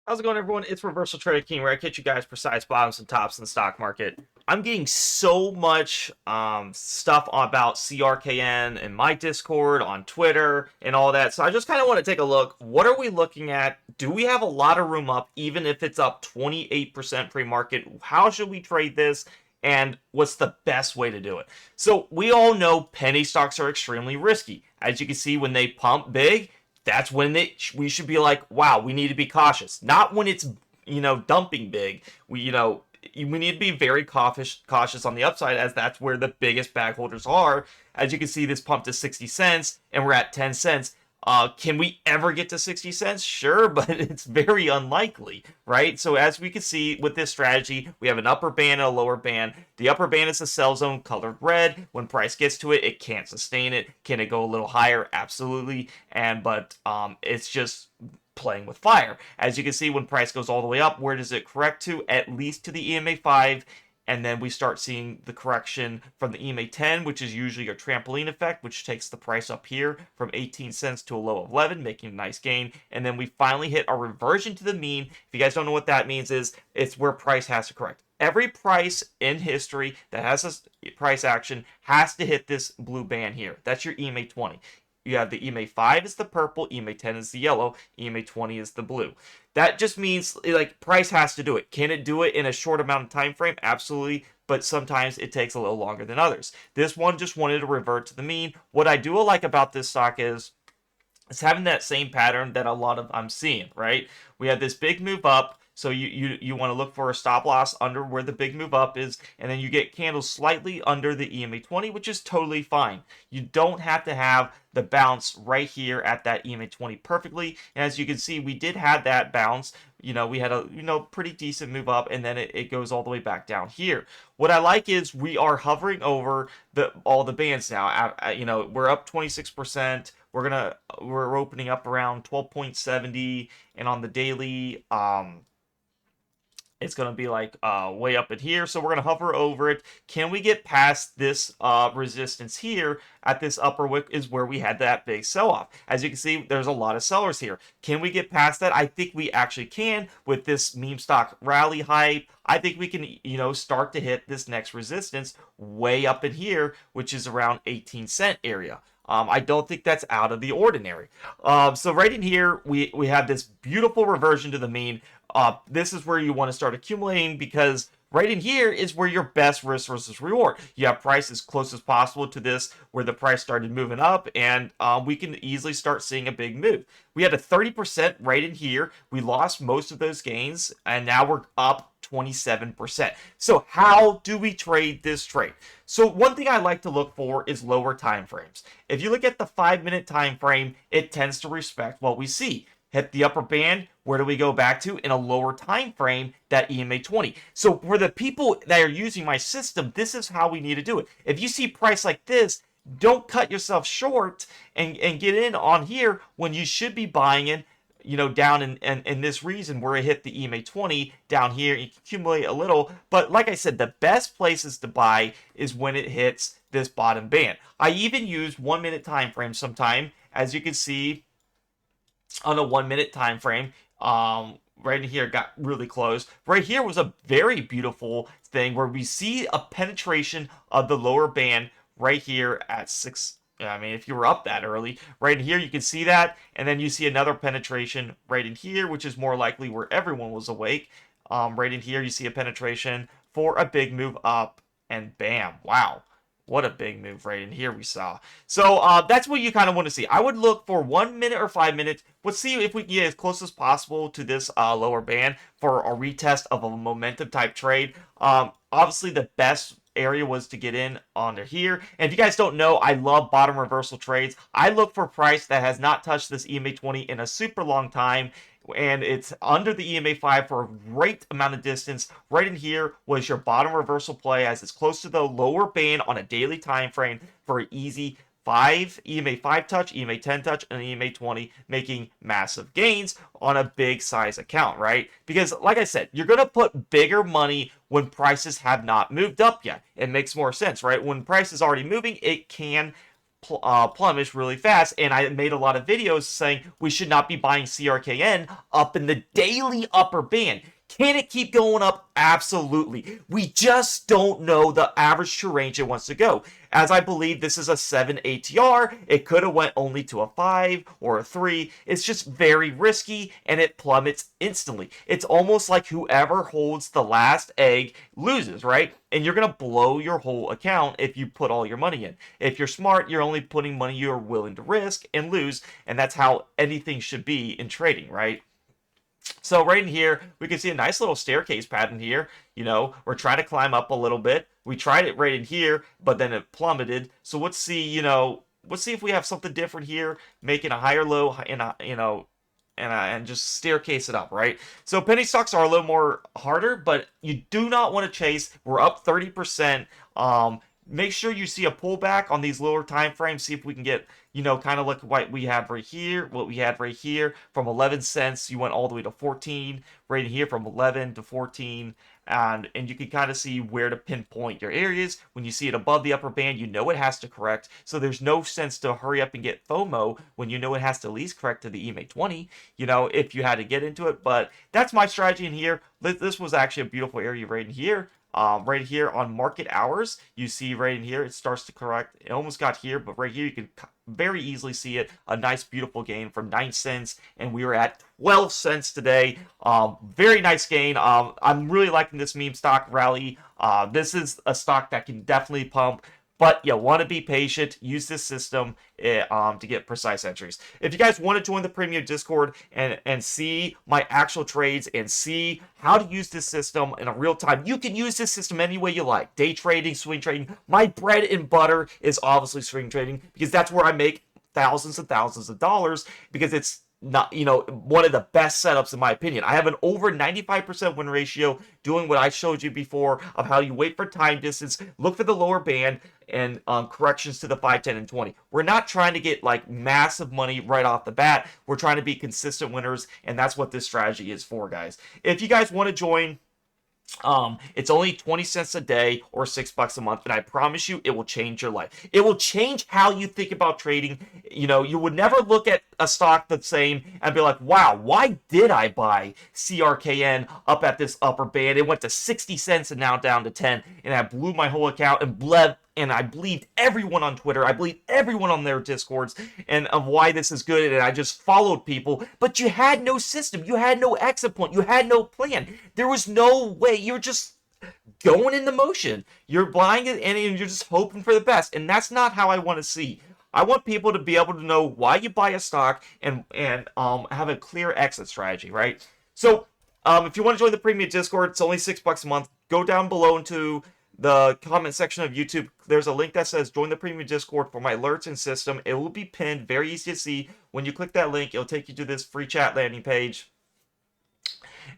How's it going, everyone? It's Reversal Trader King, where I catch you guys precise bottoms and tops in the stock market. I'm getting so much stuff about CRKN in my Discord, on Twitter, and all that. So I just kind of want to take a look. What are we looking at? Do we have a lot of room up, even if it's up 28% pre-market? How should we trade this? And what's the best way to do it? So we all know penny stocks are extremely risky. As you can see, when they pump big, that's when we should be like, wow, we need to be cautious. Not when it's, dumping big. We need to be very cautious on the upside, as that's where the biggest bag holders are. As you can see, this pumped to 60 cents and we're at 10 cents. Can we ever get to 60 cents? Sure, but it's very unlikely, right? So as we can see with this strategy, we have an upper band and a lower band. The upper band is the sell zone colored red. When price gets to it, it can't sustain it. Can it go a little higher? Absolutely. But it's just playing with fire. As you can see, when price goes all the way up, where does it correct to? At least to the EMA 5. And then we start seeing the correction from the EMA 10, which is usually a trampoline effect, which takes the price up here from 18 cents to a low of 11, making a nice gain. And then we finally hit our reversion to the mean. If you guys don't know what that means, it's where price has to correct. Every price in history that has a price action has to hit this blue band here. That's your EMA 20. You have the EMA 5 is the purple, EMA 10 is the yellow, EMA 20 is the blue. That just means like price has to do it. Can it do it in a short amount of time frame? Absolutely, but sometimes it takes a little longer than others. This one just wanted to revert to the mean. What I do like about this stock is it's having that same pattern that a lot of I'm seeing, right? We have this big move up. So you want to look for a stop loss under where the big move up is, and then you get candles slightly under the EMA 20, which is totally fine. You don't have to have the bounce right here at that EMA 20 perfectly. And as you can see, we did have that bounce. We had a pretty decent move up, and then it goes all the way back down here. What I like is we are hovering over all the bands now. We're up 26%. We're opening up around 12.70, and on the daily, it's going to be like way up in here. So we're going to hover over it. Can we get past this resistance here at this upper wick is where we had that big sell-off. As you can see, there's a lot of sellers here. Can we get past that? I think we actually can with this meme stock rally hype. I think we can, start to hit this next resistance way up in here, which is around 18-cent area. I don't think that's out of the ordinary. So right in here, we have this beautiful reversion to the mean. This is where you want to start accumulating, because right in here is where your best risk versus reward. You have price as close as possible to this where the price started moving up, and we can easily start seeing a big move. We had a 30% right in here. We lost most of those gains, and now we're up 27%. So how do we trade this trade? So one thing I like to look for is lower time frames. If you look at the 5-minute time frame, it tends to respect what we see. Hit the upper band, where do we go back to? In a lower time frame, that EMA 20. So for the people that are using my system, this is how we need to do it. If you see price like this, don't cut yourself short and get in on here when you should be buying in, down in this region where it hit the EMA 20 down here. You can accumulate a little, but like I said, the best places to buy is when it hits this bottom band. I even use 1-minute time frame sometime, as you can see on a 1-minute time frame. Right in here got really close. Right here was a very beautiful thing where we see a penetration of the lower band right here at 6. I mean, if you were up that early, right in here, you can see that. And then you see another penetration right in here, which is more likely where everyone was awake. Right in here, you see a penetration for a big move up, and bam, wow. What a big move right in here we saw. So that's what you kind of want to see. I would look for 1 minute or 5 minutes. Let's see if we can get as close as possible to this lower band for a retest of a momentum type trade. Obviously, the best area was to get in under here. And if you guys don't know, I love bottom reversal trades. I look for price that has not touched this EMA 20 in a super long time, and it's under the EMA 5 for a great amount of distance. Right in here was your bottom reversal play, as it's close to the lower band on a daily time frame for an easy 5 EMA 5 touch, EMA 10 touch, and EMA 20, making massive gains on a big size account, right? Because like I said, you're going to put bigger money when prices have not moved up yet. It makes more sense, right? When price is already moving, it can plummet really fast, and I made a lot of videos saying we should not be buying CRKN up in the daily upper band. Can it keep going up? Absolutely. We just don't know the average true range it wants to go. As I believe this is a 7 ATR, it could have went only to a 5 or a 3. It's just very risky, and it plummets instantly. It's almost like whoever holds the last egg loses, right? And you're going to blow your whole account if you put all your money in. If you're smart, you're only putting money you're willing to risk and lose, and that's how anything should be in trading, right? So right in here, we can see a nice little staircase pattern here. You know, we're trying to climb up a little bit. We tried it right in here, but then it plummeted. So let's see, let's see if we have something different here, making a higher low and and just staircase it up, right? So penny stocks are a little more harder, but you do not want to chase. We're up 30%. Make sure you see a pullback on these lower time frames. See if we can get, kind of like what we have right here, from 11 cents. You went all the way to 14, right in here from 11 to 14. And you can kind of see where to pinpoint your areas. When you see it above the upper band, you know it has to correct. So there's no sense to hurry up and get FOMO when you know it has to at least correct to the EMA 20, if you had to get into it. But that's my strategy in here. This was actually a beautiful area right in here. Right here on market hours, you see right in here, it starts to correct. It almost got here, but right here you can very easily see it. A nice, beautiful gain from 9 cents, and we were at 12 cents today. Very nice gain. I'm really liking this meme stock rally. This is a stock that can definitely pump. But you want to be patient. Use this system to get precise entries. If you guys want to join the premium Discord and see my actual trades and see how to use this system in a real time, you can use this system any way you like. Day trading, swing trading. My bread and butter is obviously swing trading because that's where I make thousands and thousands of dollars because it's not, one of the best setups in my opinion. I have an over 95% win ratio doing what I showed you before of how you wait for time distance, look for the lower band, and corrections to the 5, 10, and 20. We're not trying to get like massive money right off the bat. We're trying to be consistent winners, and that's what this strategy is for, guys. If you guys want to join, it's only 20 cents a day or $6 a month, and I promise you it will change your life. It will change how you think about trading. You would never look at a stock the same and be like, wow, why did I buy CRKN up at this upper band? It went to 60 cents and now down to 10, and I blew my whole account and I believed everyone on Twitter. I believed everyone on their Discords and of why this is good. And I just followed people. But you had no system. You had no exit point. You had no plan. There was no way. You're just going in the motion. You're buying it and you're just hoping for the best. And that's not how I want to see. I want people to be able to know why you buy a stock and have a clear exit strategy, right? So if you want to join the premium Discord, it's only $6 a month. Go down below into the comment section of YouTube. There's a link that says join the premium Discord for my alerts and system. It will be pinned, very easy to see. When you click that link, it'll take you to this free chat landing page.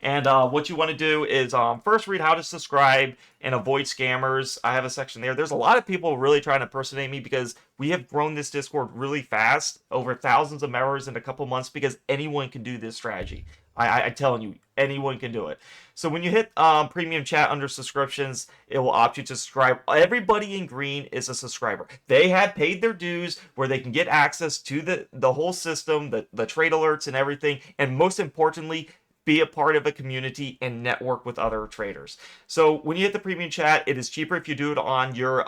And what you want to do is first read how to subscribe and avoid scammers. I have a section there. There's a lot of people really trying to impersonate me because we have grown this Discord really fast, over thousands of members in a couple months, because anyone can do this strategy. I'm telling you, anyone can do it. So when you hit premium chat under subscriptions, it will opt you to subscribe. Everybody in green is a subscriber. They have paid their dues where they can get access to the whole system, the trade alerts and everything, and most importantly, be a part of a community and network with other traders. So when you hit the premium chat, it is cheaper if you do it on your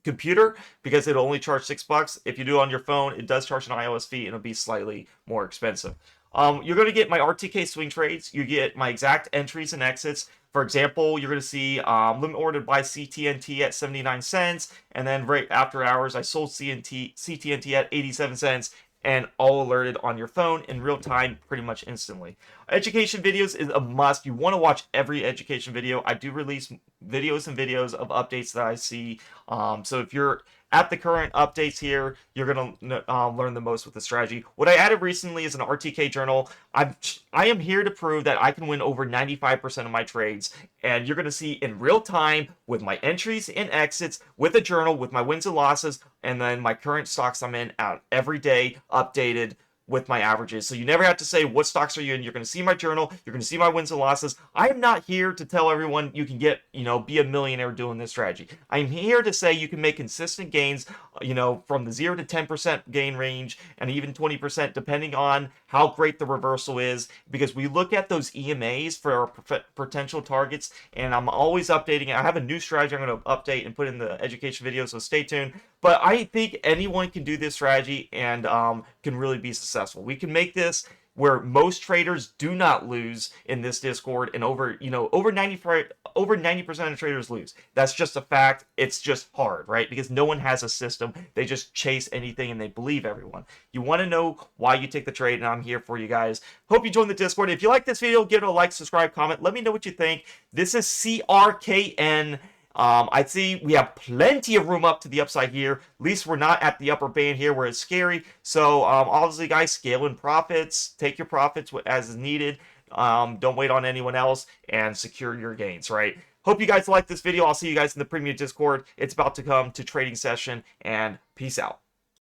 computer because it'll only charge $6. If you do it on your phone, it does charge an iOS fee and it'll be slightly more expensive. You're going to get my RTK swing trades. You get my exact entries and exits. For example, you're going to see limit ordered by CTNT at 79 cents. And then right after hours, I sold CTNT at 87 cents. And all alerted on your phone in real time, pretty much instantly. Education videos is a must. You want to watch every education video. I do release videos of updates that I see. So if you're at the current updates here, you're going to learn the most with the strategy. What I added recently is an RTK journal. I am here to prove that I can win over 95% of my trades. And you're going to see in real time with my entries and exits, with a journal, with my wins and losses, and then my current stocks I'm in out every day, updated with my averages. So you never have to say what stocks are you in. You're going to see my journal. You're going to see my wins and losses. I am not here to tell everyone you can get, be a millionaire doing this strategy. I'm here to say you can make consistent gains, from the 0 to 10% gain range and even 20% depending on how great the reversal is, because we look at those EMAs for our potential targets, and I'm always updating it. I have a new strategy I'm going to update and put in the education video, so stay tuned. But I think anyone can do this strategy and can really be successful. We can make this where most traders do not lose in this Discord, and over 90% of traders lose. That's just a fact. It's just hard, right? Because no one has a system. They just chase anything and they believe everyone. You want to know why you take the trade, and I'm here for you guys. Hope you join the Discord. If you like this video, give it a like, subscribe, comment. Let me know what you think. This is CRKN. I'd see we have plenty of room up to the upside here. At least we're not at the upper band here where it's scary. So obviously, guys, scale in profits. Take your profits as is needed. Don't wait on anyone else and secure your gains, right? Hope you guys like this video. I'll see you guys in the premium Discord. It's about to come to trading session, and peace out.